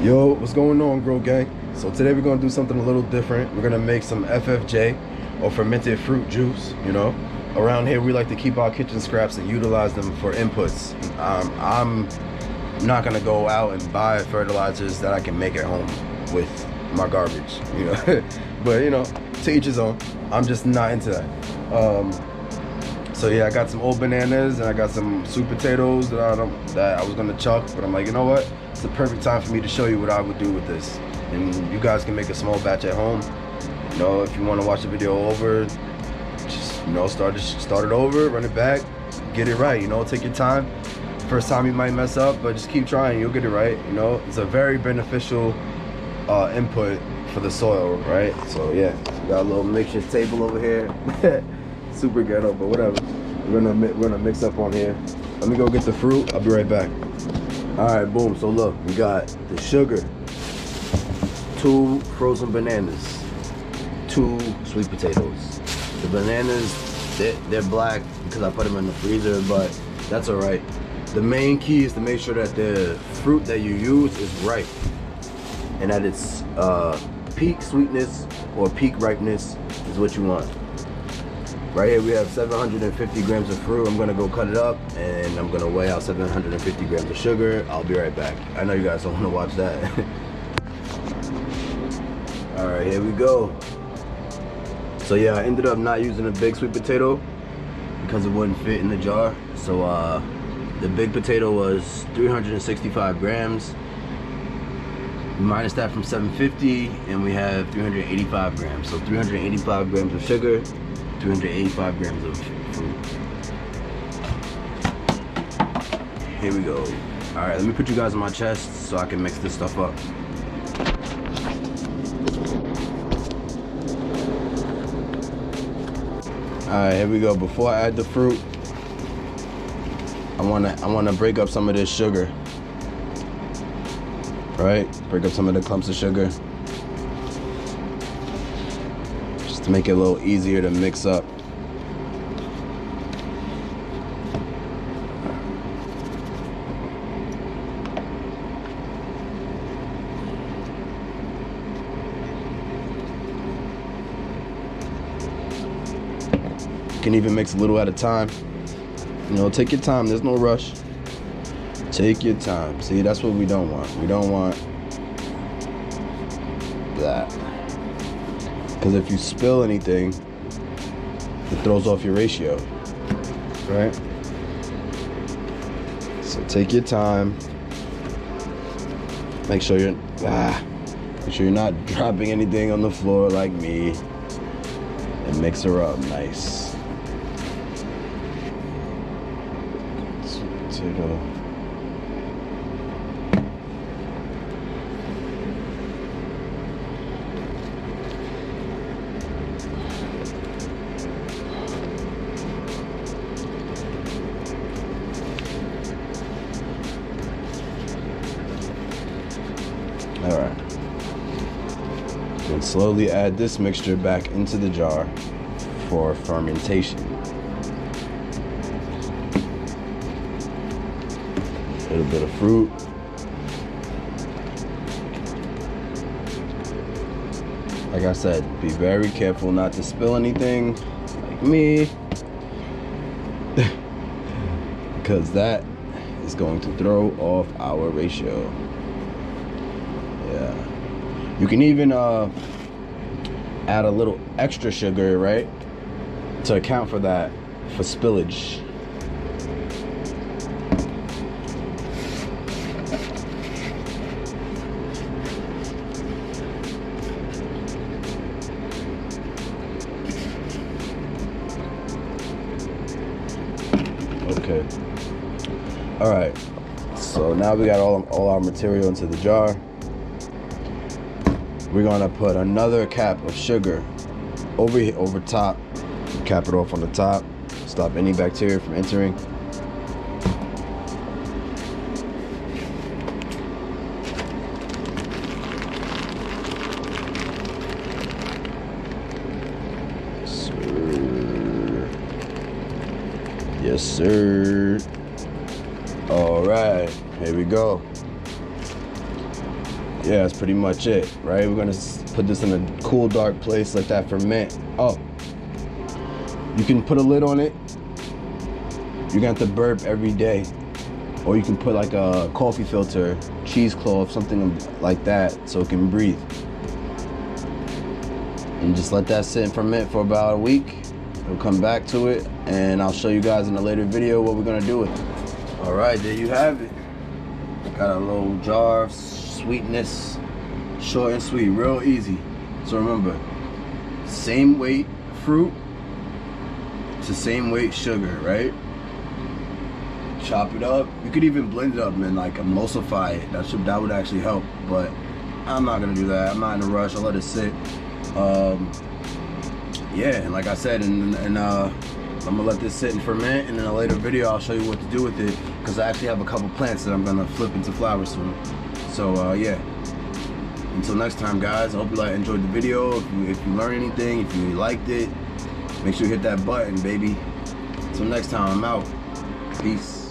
Yo, what's going on, Grow Gang? So today we're gonna do something a little different. We're gonna make some FFJ, or fermented fruit juice. You know, around here we like to keep our kitchen scraps and utilize them for inputs. I'm not gonna go out and buy fertilizers that I can make at home with my garbage, you know. But you know, to each his own. I'm just not into that. So yeah, I got some old bananas and I got some sweet potatoes that I was gonna chuck, but I'm like, you know what? It's the perfect time for me to show you what I would do with this, and you guys can make a small batch at home. You know, if you want to watch the video over, just start it over, run it back, get it right. You know, take your time. First time you might mess up, but just keep trying. You'll get it right. You know, it's a very beneficial input for the soil, right? So yeah, we got a little makeshift table over here. Super ghetto, but whatever. We're gonna mix up on here. Let me go get the fruit. I'll be right back. All right, boom. So look, we got the sugar, 2 frozen bananas, 2 sweet potatoes. The bananas, they're black because I put them in the freezer, but that's all right. The main key is to make sure that the fruit that you use is ripe and that it's peak sweetness or peak ripeness is what you want. Right here we have 750 grams of fruit. I'm gonna go cut it up and I'm gonna weigh out 750 grams of sugar. I'll be right back. I know you guys don't wanna watch that. All right, here we go. So yeah, I ended up not using a big sweet potato because it wouldn't fit in the jar. So the big potato was 365 grams. Minus that from 750 and we have 385 grams. So 385 grams of sugar, 385 grams of fruit. Here we go. All right, let me put you guys on my chest so I can mix this stuff up. All right, here we go. Before I add the fruit, I wanna break up some of this sugar. Right, break up some of the clumps of sugar. To make it a little easier to mix up. You can even mix a little at a time. You know, take your time, there's no rush. Take your time. See, that's what we don't want. We don't want that. Because if you spill anything, it throws off your ratio, right? So take your time. Make sure you're not dropping anything on the floor like me, and mix her up nice. Potato. All right, then slowly add this mixture back into the jar for fermentation. A little bit of fruit. Like I said, be very careful not to spill anything like me, because that is going to throw off our ratio. Yeah, you can even add a little extra sugar, right, to account for that, for spillage. Okay. All right. So now we got all our material into the jar. We're gonna put another cap of sugar over here, over top. Cap it off on the top. Stop any bacteria from entering. Yes, sir. All right, here we go. yeah, that's pretty much it, right? We're gonna put this in a cool, dark place, let that ferment. Oh, you can put a lid on it. You're gonna have to burp every day. Or you can put like a coffee filter, cheesecloth, something like that, so it can breathe. And just let that sit and ferment for about a week. We'll come back to it, and I'll show you guys in a later video what we're gonna do with it. All right, there you have it. Got a little jar of sweetness, short and sweet, real easy. So remember, same weight fruit to same weight sugar, right? Chop it up. You could even blend it up and like emulsify it. That would actually help, but I'm not gonna do that. I'm not in a rush. I'll let it sit. Yeah, and like I said, and I'm gonna let this sit and ferment, and in a later video I'll show you what to do with it, because I actually have a couple plants that I'm gonna flip into flowers soon. So yeah, until next time, guys, I hope you enjoyed the video. If you learned anything, if you liked it, make sure you hit that button, baby. Until next time, I'm out. Peace.